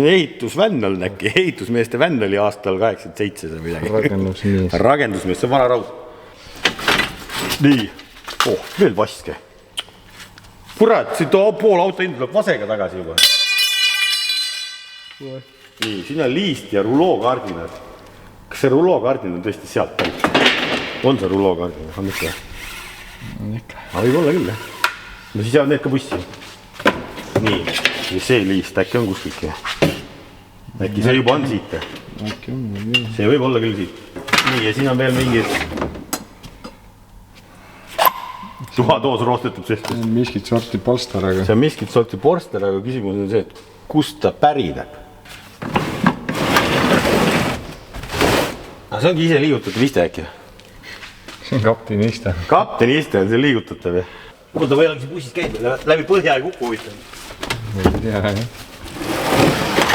Ehitusvänn on äkki. Ehitusmeeste vänn oli aastal 87 või midagi. Rakendusmees. See on vana raud. Nii. Veel vaske. Kurat, siin pool auto hind tuleb vasega tagasi juba. Nii, siin on liist ja rulookardinad. Kas see rulookardin on tõesti sealt pärit? On see rulookardin? On ikka? On ikka. Aga võib olla küll, jah. No siis jäävad need ka bussi. Nii, ja see liist äkki on kuskilgi. Äkki see juba on siit. Äkki on. See võib olla küll siit. Nii, ja siin on veel mingid tuhatoos roostetud sest. See on miskit sorti polster, aga... See on miskit sorti polster, aga küsimus on see, et kust ta pärineb? See ongi ise liigutatav iste äkki. See on kapteni iste. Kapteni iste on see liigutatav. Mul ta või ongi see bussis käib, läbi põhja ei kuku huvitav. Ei tea, jah.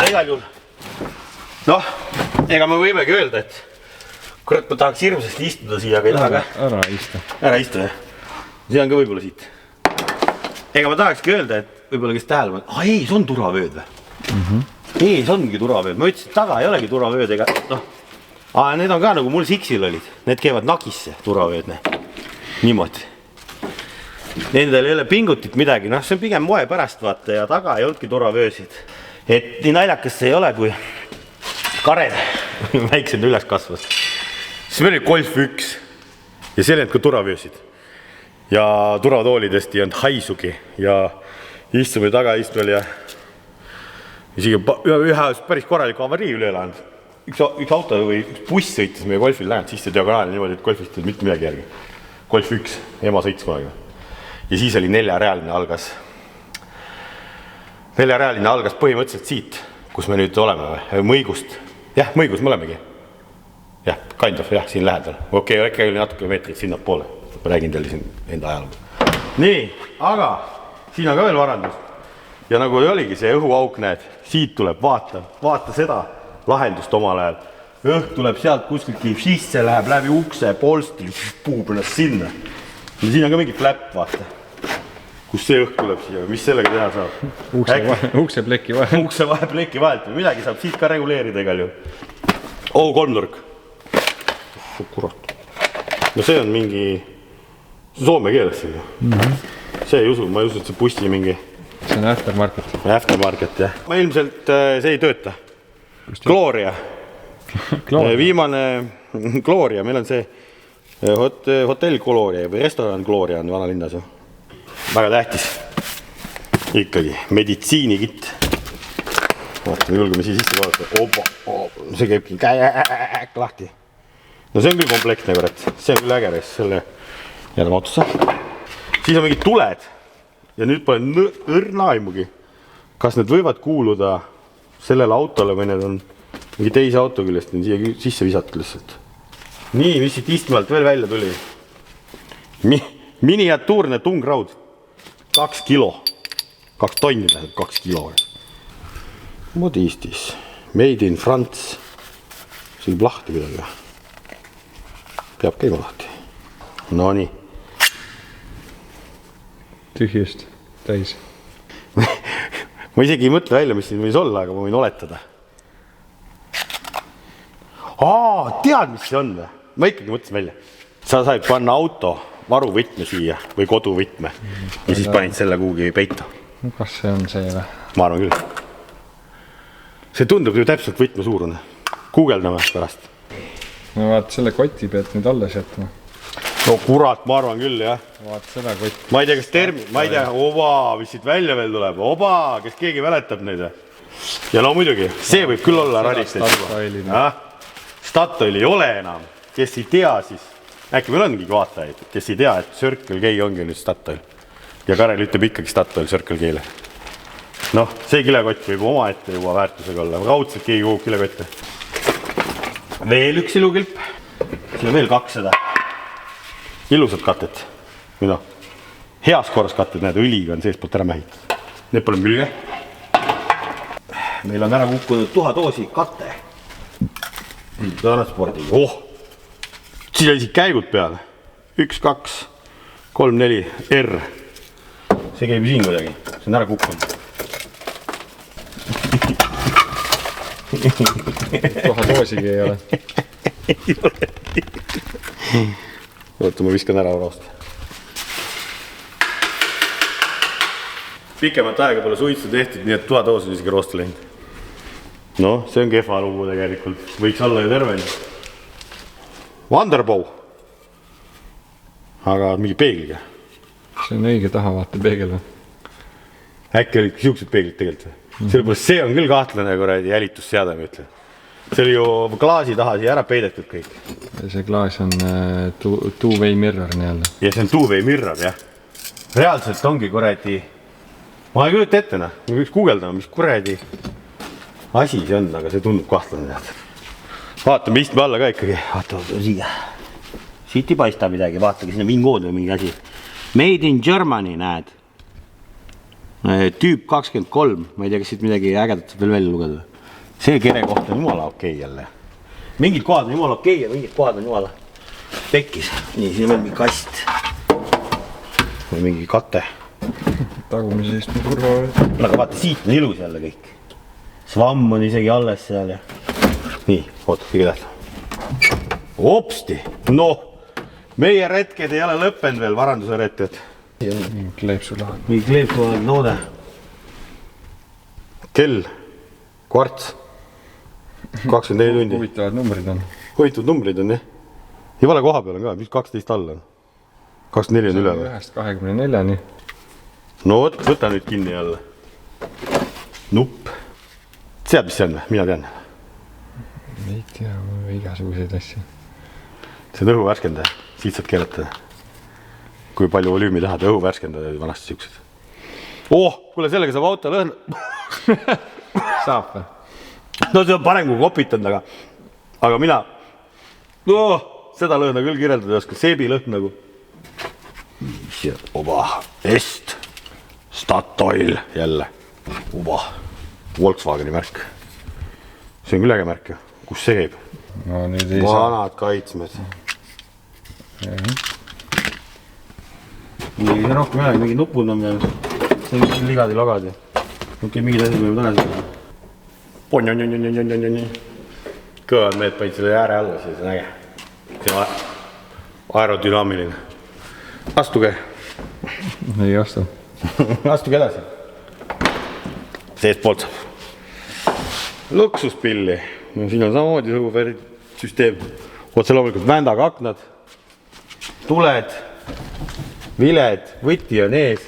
Igal juhul. Noh, ega me võimegi öelda, et kurat, ma tahaks hirmsasti istuda siia, aga ei taha ka. Ära istu, jah. See on ka võib-olla siit. Ega ma tahakski öelda, et võib-olla kes tähele pannud. Ei, see on turvavööd või? Ees ongi turvavööd. Ma ütlesin, et taga ei olegi turvavööd ega... Need on ka nagu mul Siksil olid. Need käivad nakisse, turvavööd. Niimoodi. Nendel ei ole pingutit midagi. See on pigem moe pärast vaata ja taga ei olnudki turvavöösid. Et nii naljakas see ei ole, kui Karen väiksed üles kasvas. Siis meil oli Golf 1 ja seal ei olnud ka turvavöösid. Ja turvatoolidest ei olnud haisugi ja istume taga istvel ja isegi ühe päris korraliku avarii üle elanud. Üks auto või üks buss sõitis meie Golfil lähent sisse diagonaali niimoodi, et Golfist ei mitte midagi järgi. Golf 1, ema sõitis kunagi. Ja siis oli neljarealine algas. Neljarealine algas põhimõtteliselt siit, kus me nüüd oleme või? Mõigust. Jah, Mõigus me olemegi. Jah, kind of, jah, siin lähedal. Okei, äkki oli natuke meetrid sinna poole. Ma räägin teile siin enda ajalugu. Nii, aga siin on ka veel varandus. Ja nagu oligi see õhuauk, näed, siit tuleb, vaata seda lahendust omal ajal. Õhk tuleb sealt kuskilt sisse, läheb läbi ukse, polstri, puhub ennast sinna. Ja siin on ka mingi fläpp, vaata. Kus see õhk tuleb siia, mis sellega teha saab? Uksepleki vahel. Uksepleki vahelt või midagi saab siit ka reguleerida igal ju. kolmnurk. Kurat. No see on mingi soome keeles siin. See ei usu, ma ei usu, et see bussi mingi... See on aftermarket. Aftermarket, jah. Ma ilmselt see ei tööta. Gloria. Viimane Gloria, meil on see hotell Gloria või restoran Gloria on vanalinnas. Väga tähtis. Ikkagi meditsiinikitt. Vaatame, julgeme siia sisse vaadata. Opa, see käibki käek lahti. No see on küll komplektne, kurat. See on küll ägeres selle jälle autosse. Siis on mingid tuled. Ja nüüd pole õrna aimugi. Kas need võivad kuuluda sellele autole või need on mingi teise auto küljest siia sisse visatud lihtsalt. Nii, mis siit istmalt veel välja tuli. Miniatuurne tungraud. 2 kilo. 2 tonni tähendab, 2 kilo. Modistis. Made in France. See võib lahti kuidagi. Peab käima lahti. No nii. Tühjust täis. Ma isegi ei mõtle välja, mis siin võis olla, aga ma võin oletada. Tead, mis see on või? Ma ikkagi mõtlesin välja. Sa said panna auto varuvõtme siia või koduvõtme ja siis panid selle kuhugi peitu. Kas see on see või? Ma arvan küll. See tundub ju täpselt võtme suurune. Guugeldame pärast. No vaat selle koti pealt nüüd alles jätma. No kurat, ma arvan küll, jah. Vaat seda kotti. Ma ei tea, kas ma ei tea, mis siit välja veel tuleb. Kes keegi väletab neid. Ja no muidugi, see võib küll olla radistes. Statoil ei ole enam. Kes ei tea, siis äkki meil ongi vaatajaid, kes ei tea, et Circle K ongi nüüd Statoil. Ja Karel ütleb ikkagi Statoil Circle K-le. Noh, see kilekott võib oma ette juba väärtusega olla. Raudselt keegi kogub kilekotte. Veel üks ilukilp. Siin on veel 200. Ilusad katet. Või noh, heas korras katet, näed, õliga on sees poolt ära mähitud. Need pole mülge. Meil on ära kukkunud 1000 doosi kate. Transpordi. Siis oli siit käigud peale. 1, 2, 3, 4, R. See käib siin kuidagi. See on ära kukkunud. 1000 doosigi ei ole. Ei ole. Oota, ma viskan ära roost. Pikemat aega pole suitsu tehtud, nii et 1000 doos on isegi roosta läinud. No, see on kehva lugu tegelikult. Võiks olla ju terve. Wonderbow. Aga mingi peegliga. See on õige tahavaate peegel või? Äkki olid siuksed peeglid tegelikult. Sellepärast see on küll kahtlane kuradi jälitusseade, ma ütlen. See oli ju klaasi taha siia ära peidetud kõik. See klaas on two-way mirror nii-öelda. Ja see on two-way mirror, jah. Reaalselt ongi kuradi... Ma ei kujuta ette, noh. Me võiks guugeldama, mis kuradi asi see on, aga see tundub kahtlane. Vaatame istme alla ka ikkagi. Vaata siia. Siit ei paista midagi. Vaatagi, siin on vingood või mingi asi. Made in Germany, näed. Tüüp 23. Ma ei tea, kas siit midagi ägedat saab veel välja lugeda. See kere koht on jumala okei jälle. Mingid kohad on jumala okei ja mingid kohad on jumala pekkis. Nii, siin on veel mingi kast. Või mingi kate. Tagumise istme kurva. Aga vaata, siit on ilus jälle kõik. Svamm on isegi alles seal ja... Nii, oota, kõige tähtsam. Hopsti! Noh, meie retked ei ole lõppenud veel, varanduse retked. Kleepsulaad. Mingi kleepsulaad noode. Kell. Kvarts. 24 tundi. Huvitavad numbrid on. Huvitavad numbrid on, jah. Ja vale koha peal on ka, mis 12 all on. 24 on üle või? 1-24-ni. No võta nüüd kinni jälle. Nupp. Tead, mis see on? Mina tean. Ei tea, igasuguseid asju. See on õhu värskendaja. Siit saad keeletada. Kui palju volüümi tahad, õhu värskendada vanasti siuksed. Kuule, sellega saab auto lõhna. Saab või? No see on parem kui kopitanud, aga mina seda lõhna küll kirjeldada ei oska. Seebi lõhn nagu. Est. Statoil jälle. Volkswageni märk. See on küll äge märk ju. Kus see käib? No nüüd ei saa. Vanad kaitsmed. Nii rohkem jälle, mingi nupud on veel. See on ligad ja logad ja. Okei, mingid asjad võime tagasi. Kõvad mehed panid selle ääre alla, siis on äge. See on aerodünaamiline. Astuge. Ei astu. Astuge edasi. Seest poolt saab. Luksuspilli. Siin on samamoodi süsteem. Otse loomulikult vändaga aknad. Tuled. Viled. Võti on ees.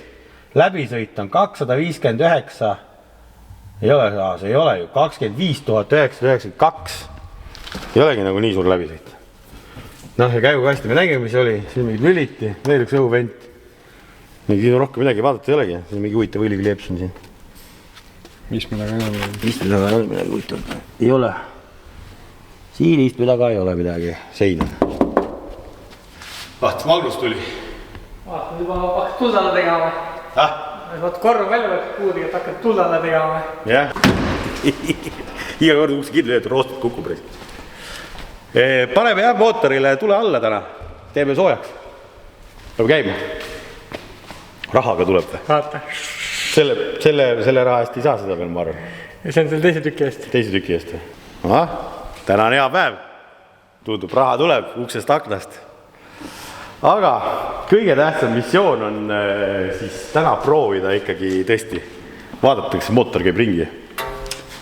Läbisõit on 259. Ei ole, see ei ole ju. 25 992. Ei olegi nagu nii suur läbisõit. Noh, ja käigukasti me nägime, mis oli. Siin mingid lüliti, veel üks õhuvent. Siin on rohkem midagi vaadata ei olegi. Siin on mingi huvitav õlikleeps on siin. Istme taga ei ole. Istme taga ei ole midagi huvitav. Ei ole. Siin istme taga ei ole midagi. Sein on. Vahtas valgus tuli. Vaata, juba hakkad tuldale tegema. Vaata korru välja võtta puudiga, et hakkad tuldale tegema. Jah. Iga kord ukse kindla, et roostud kukub reis. Paneme jah mootorile tule alla täna. Teeme soojaks. Peab käima. Rahaga tuleb või? Vaata. Selle raha eest ei saa seda veel, ma arvan. Ja see on selle teise tüki eest. Teise tüki eest või? Täna on hea päev. Tundub, raha tuleb uksest aknast. aga kõige tähtsam missioon on siis täna proovida ikkagi tõesti vaadata, kas mootor käib ringi.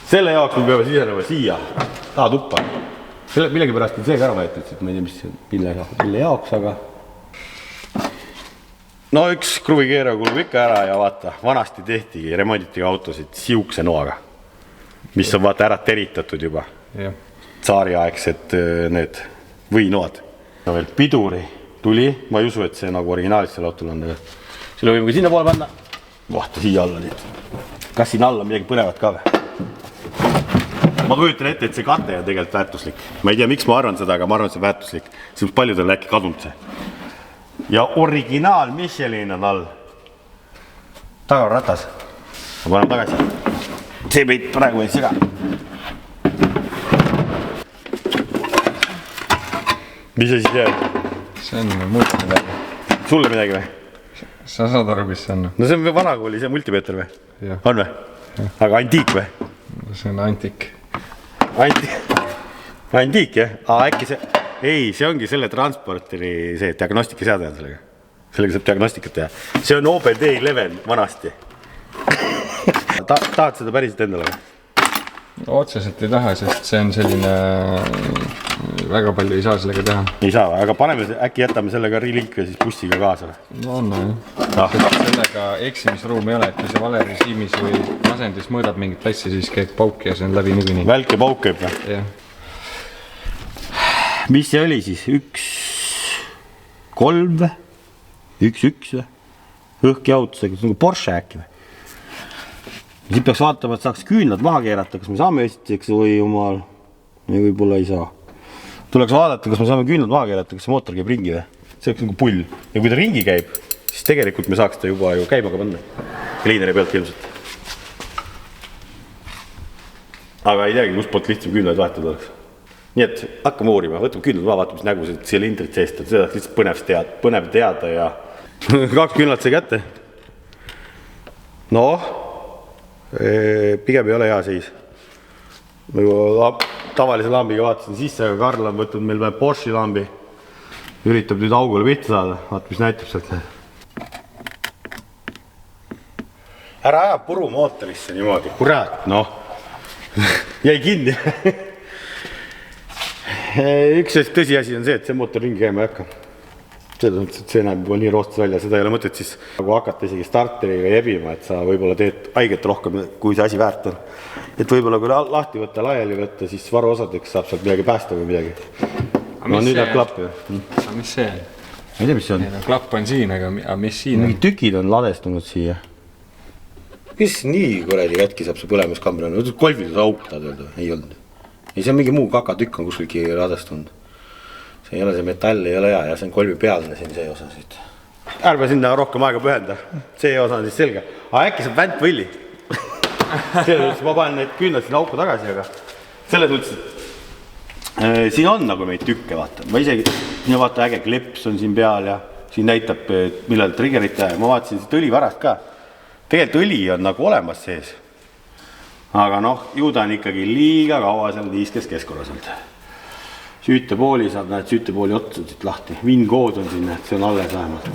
Selle jaoks me peame sisenema siia tuppa. Millegipärast on see ka ära võetud, et ma ei tea, mille jaoks, aga no üks kruvikeera kulub ikka ära ja vaata, vanasti tehtigi, remonditigi autosid siukse noaga, mis on vaata ära teritatud juba. Tsaariaegsed need võinoad. No veel piduri tuli, ma ei usu, et see nagu originaalis selle autol on, aga selle võime ka sinna poole panna. Vaata siia alla nüüd. Kas siin alla midagi põnevat ka või? Ma kujutan ette, et see kate on tegelikult väärtuslik. Ma ei tea, miks ma arvan seda, aga ma arvan, et see on väärtuslik. See paljudel äkki kadunud see. Ja originaal Michelin on all. Tagarratas. Ma panen tagasi. See meid praegu ei sega. Mis see siis jääb? See on muud midagi. Sulle midagi või? Sa saad aru, mis see on? No see on vanakooli, see multimeeter või? Ja. On või? Ja. Aga antiik või? See on antiik. Antiik, jah? Äkki see... Ei, see ongi selle transporteri see diagnostikaseade on sellega. Sellega saab diagnostikat teha. See on OBD11 vanasti. Tahad seda päriselt endale või? Otseselt ei taha, sest see on selline... Väga palju ei saa sellega teha. Ei saa, aga paneme, äkki jätame sellega reliikve siis bussiga kaasa. No on, jah. Sellega eksimisruum ei ole, et kui see vale režiimis või asendis mõõdab mingit asja, siis käib pauk ja see on läbi niikuinii. Välk ja pauk käib või? Jah. Mis see oli siis? 1-3 või? 1-1 või? Õhkjahutusega, see on nagu Porsche äkki või? Siis peaks vaatama, et saaks küünlad maha keerata, kas me saame esiteks või jumal, me võib-olla ei saa. Tuleks vaadata, kas me saame küünlad maha keerata, kas see mootor käib ringi või? See oleks nagu pull. Ja kui ta ringi käib, siis tegelikult me saaks ta juba ju käima ka panna. Kliineri pealt ilmselt. Aga ei teagi, kus poolt lihtsam küünlaid vahetada oleks. Nii et hakkame uurima, võtame küünlad maha, vaatame, mis nägu see silindrit seest. Seda lihtsalt põnev teada ja 2 küünlad sai kätte. Noh, pigem ei ole hea seis. Tavalise lambiga vaatasin sisse, aga Karl on võtnud meil Porsche lambi. Üritab nüüd augule pihta saada. Vaata, mis näitab sealt. Ära aja puru mootorisse niimoodi. Kurat, noh. Jäi kinni. Üks tõsiasi on see, et see mootor ringi käima ei hakka. Seda mõttes, et see näeb juba nii roostes välja. Seda ei ole mõtet siis nagu hakata isegi starteriga jebima, et sa võib-olla teed haiget rohkem, kui see asi väärt on. Et võib-olla kui lahti võtta, laiali võtta, siis varuosadeks saab sealt midagi päästa või midagi. No nüüd läheb klapp ju. Aga mis see on? Ma ei tea, mis see on. Klapp on siin, aga mis siin on? Mingi tükid on ladestunud siia. Kes nii kuradi kätki saab see põlemiskamber on? Golfil see auk tahad öelda? Ei olnud. Ei, see on mingi muu kakatükk on kuskilgi ladestunud. See ei ole see metall, ei ole hea ja see on kolmi pealne siin see osa siit. Ärme sinna rohkem aega pühenda. See osa on siis selge. Aga äkki saab väntvõlli. Selles mõttes ma panen need küünlad sinna auku tagasi, aga selles mõttes, et siin on nagu neid tükke, vaata. Ma isegi, vaata, äge kleps on siin peal ja siin näitab, millal triggerit teha. Ma vaatasin siit õlivarast ka. Tegelikult õli on nagu olemas sees. Aga noh, ju ta on ikkagi liiga kaua seal niiskes keskkorras olnud. Süütepooli saab, näed, süütepooli otsa siit lahti. Vinkood on siin, see on alles vähemalt.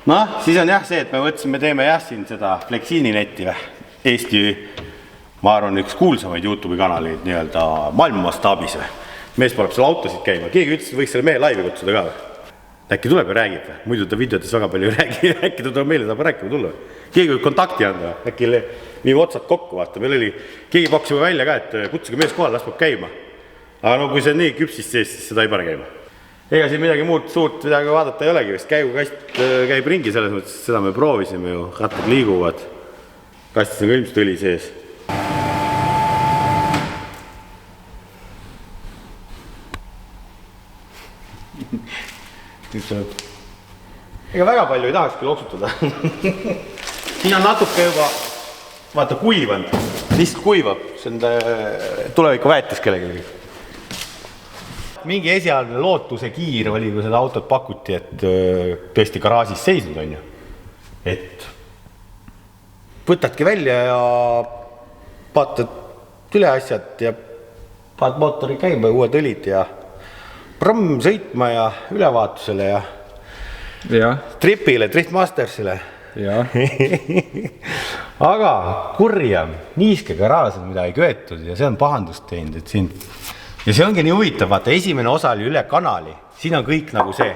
Noh, siis on jah see, et me võtsime, teeme jah siin seda Flexiini-netti või. Eesti, ma arvan, üks kuulsamaid YouTube'i kanaleid nii-öelda maailmamastaabis või. Mees paneb selle autosid käima. Keegi ütles, et võiks selle mehe laivi kutsuda ka või. Äkki tuleb ja räägib või. Muidu ta videotes väga palju ei räägi. Äkki ta tuleb meile saab rääkima tulla või. Keegi võib kontakti anda või. Äkki viime otsad kokku vaata. Meil oli, keegi pakkus juba välja ka, et kutsuge mees kohal, las peab käima. Aga no kui see on nii küpsist sees, siis seda ei pane käima. Ega siin midagi muud suurt midagi vaadata ei olegi. Käigukast käib ringi selles mõttes, seda me proovisime ju. Rattad liiguvad. Kastis on ka ilmselt õli sees. Ega väga palju ei tahaks küll oksutada. Siin on natuke juba, vaata, kuivanud. Lihtsalt kuivab. See on tuleviku väetis kellegi. Mingi esialgne lootuse kiir oli, kui seda autot pakuti, et tõesti garaažis seisnud on ju. Et võtadki välja ja vaatad üle asjad ja paned mootori käima ja uued õlid ja promm sõitma ja ülevaatusele ja tripile, Driftmastersile. Ja. Aga kurjam, niiske garaaž on midagi köetud ja see on pahandust teinud, et siin. Ja see ongi nii huvitav, vaata, esimene osa oli üle kanali. Siin on kõik nagu see,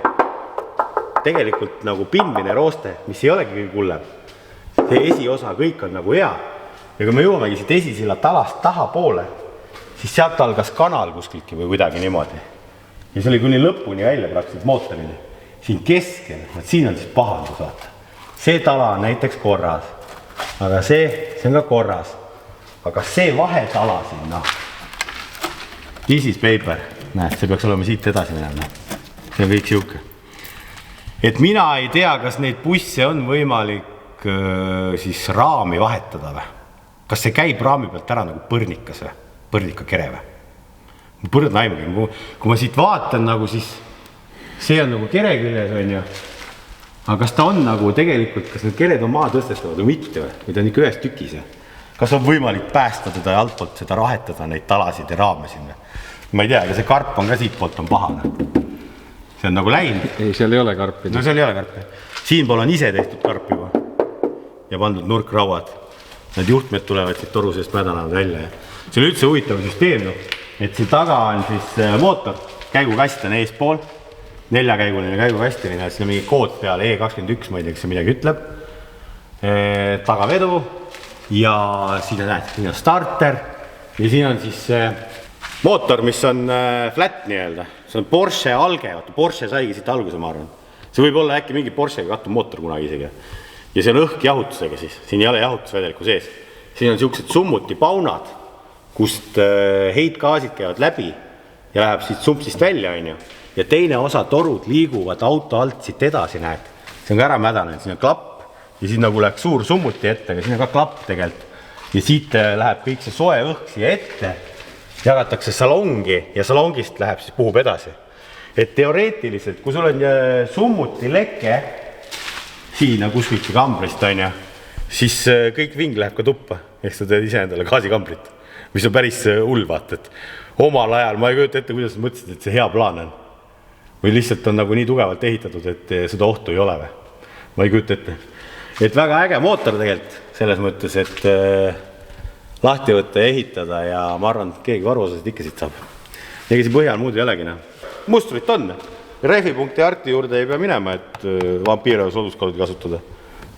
tegelikult nagu pindmine rooste, mis ei olegi kõik hullem. See esiosa, kõik on nagu hea. Ja kui me jõuamegi siit esisilla talast taha poole, siis sealt algas kanal kuskilki või kuidagi niimoodi. Ja see oli kuni lõpuni välja praktiliselt mootorini. Siin keskel, siin on siis pahandus, vaata. See tala on näiteks korras, aga see on ka korras. Aga see vahetala siin, noh. This is paper. Näed, see peaks olema siit edasi minema. See on kõik siuke. Et mina ei tea, kas neid busse on võimalik siis raami vahetada või? Kas see käib raami pealt ära nagu põrnikas või? Põrnika kere või? Ma põrnad naimagi. Kui ma siit vaatan nagu siis, see on nagu kere küljes, on ju. Aga kas ta on nagu tegelikult, kas need kered on maa tõstetavad või mitte või? Või ta on ikka ühes tükis? Kas on võimalik päästa teda ja altpoolt seda rahetada, neid talasid ja raame siin? Ma ei tea, aga see karp on ka siit poolt on pahane. See on nagu läinud. Ei, seal ei ole karpi. No seal ei ole karpi. Siinpool on ise tehtud karp juba. Ja pandud nurkrauad. Need juhtmed tulevad siit toru seest mädanavad välja. See on üldse huvitav süsteem, et siin taga on siis mootor, käigukast on eespool, 4-käiguline käigukastiline, siin on mingi kood peal, E21, ma ei tea, kas see midagi ütleb, tagavedu ja siin on starter ja siin on siis mootor, mis on flat nii-öelda, see on Porsche alge, Porsche saigi siit alguse, ma arvan. See võib olla äkki mingi Porschega kattu mootor kunagi isegi. Ja see on õhk jahutusega siis, siin ei ole jahutusvedeliku sees. Siin on siuksed summuti paunad, kust heitgaasid käivad läbi ja läheb siit sumpsist välja, on ju. Ja teine osa torud liiguvad auto alt siit edasi, näed. See on ka ära mädane, siin on klapp ja siin nagu läheks suur summuti ette, aga siin on ka klapp tegelikult. Ja siit läheb kõik see soe õhk siia ette, jagatakse salongi ja salongist läheb siis puhub edasi. Et teoreetiliselt, kui sul on summuti leke, siin kuskilki kambrist on ja, siis kõik ving läheb ka tuppa, ehk sa teed ise endale gaasikambrit, mis on päris hull vaata, et omal ajal ma ei kujuta ette, kuidas mõtlesid, et see hea plaan on. Või lihtsalt on nagu nii tugevalt ehitatud, et seda ohtu ei ole või. Ma ei kujuta ette. Et väga äge mootor tegelikult selles mõttes, et lahti võtta ja ehitada ja ma arvan, et keegi varuosasid ikka siit saab. Ega siin põhjal muud ei olegi. Mustrit on. Rehvipunkti arti juurde ei pea minema, et vampiire soduskaudid kasutada.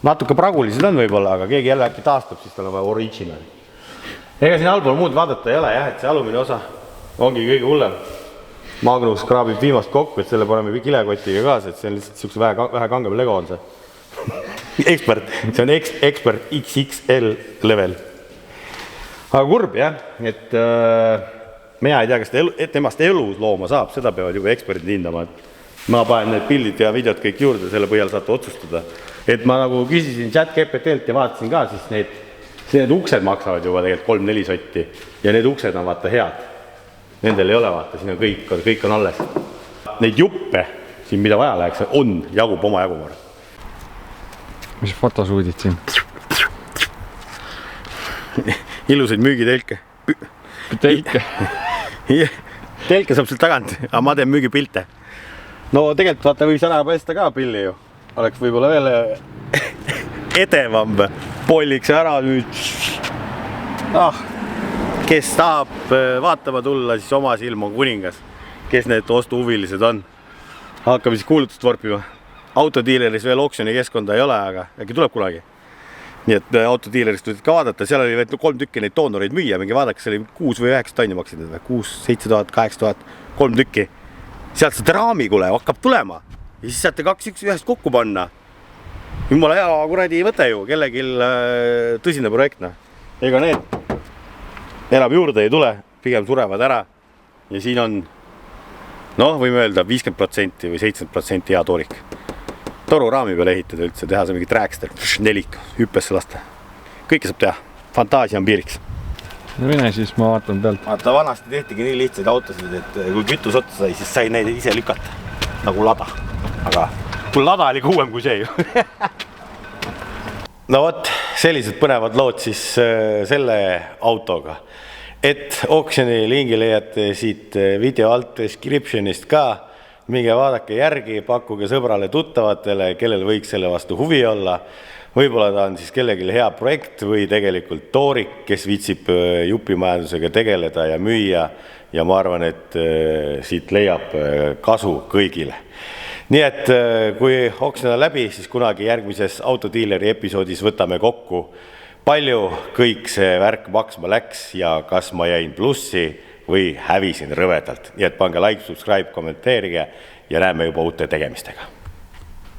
Natuke pragulised on võib-olla, aga keegi jälle äkki taastab, siis tal on vaja original. Ega siin allpool muud vaadata ei ole, jah, et see alumine osa ongi kõige hullem. Magnus kraabib viimast kokku, et selle paneme kilekotiga kaasa, et see on lihtsalt siukse vähe kangem Lego on see. Expert, see on Expert XXL level. Aga kurb, jah, et mina ei tea, kas temast elus looma saab, seda peavad juba eksperdid hindama. Ma panen need pildid ja videod kõik juurde, selle põhjal saate otsustada. Et ma nagu küsisin ChatGPT-lt ja vaatasin ka, siis need uksed maksavad juba tegelikult 3-4 sotti ja need uksed on vaata head. Nendel ei ole vaata, siin on kõik on alles. Neid juppe, siin mida vaja läheks, jagub oma jagumar. Mis fotosuudid siin? Ilusaid müügitelke. Telke? Telke saab sealt tagant, aga ma teen müügipilte. No tegelikult vaata võiks ära päästa ka pilli ju. Oleks võib-olla veel edevam. Polliks ära nüüd. Kes tahab vaatama tulla, siis oma silm on kuningas. Kes need ostuhuvilised on. Hakkame siis kuulutust vorpima. Autodiileris veel oksjoni keskkonda ei ole, aga äkki tuleb kunagi. Nii et autodiilerist võid ka vaadata. Seal oli 3 tükki neid doonoreid müüa. Mingi vaadake, see oli 6 või 9 tonni maksid. 6, 7000, 8000, 3 tükki. Sealt saate raami, kule, hakkab tulema. Ja siis saate 2 ühest kokku panna. Jumala hea kuradi võte ju. Kellegil tõsine projektna. Ega need enam juurde ei tule, pigem surevad ära ja siin on, võime öelda 50% või 70% hea toorik. Toru raami peale ehitada üldse, teha see mingi trackster, nelik, hüppesse lasta. Kõike saab teha, fantaasia on piiriks. No mine siis, ma vaatan pealt. Vaata, vanasti tehtigi nii lihtsaid autosid, et kui kütus otsa sai, siis sai neid ise lükata, nagu lada. Aga kui lada oli uuem kui see ju. No vot, sellised põnevad lood siis selle autoga. et oksjoni lingi leiate siit video alt descriptionist ka. Minge vaadake järgi, pakkuge sõbrale tuttavatele, kellel võiks selle vastu huvi olla. Võib-olla ta on siis kellelgi hea projekt või tegelikult toorik, kes viitsib jupimajandusega tegeleda ja müüa. Ja ma arvan, et siit leiab kasu kõigile. Nii et kui oksjona läbi, siis kunagi järgmises autodiileri episoodis võtame kokku, palju kõik see värk maksma läks ja kas ma jäin plussi või hävisin rõvedalt. Nii et pange like, subscribe, kommenteerige ja näeme juba uute tegemistega.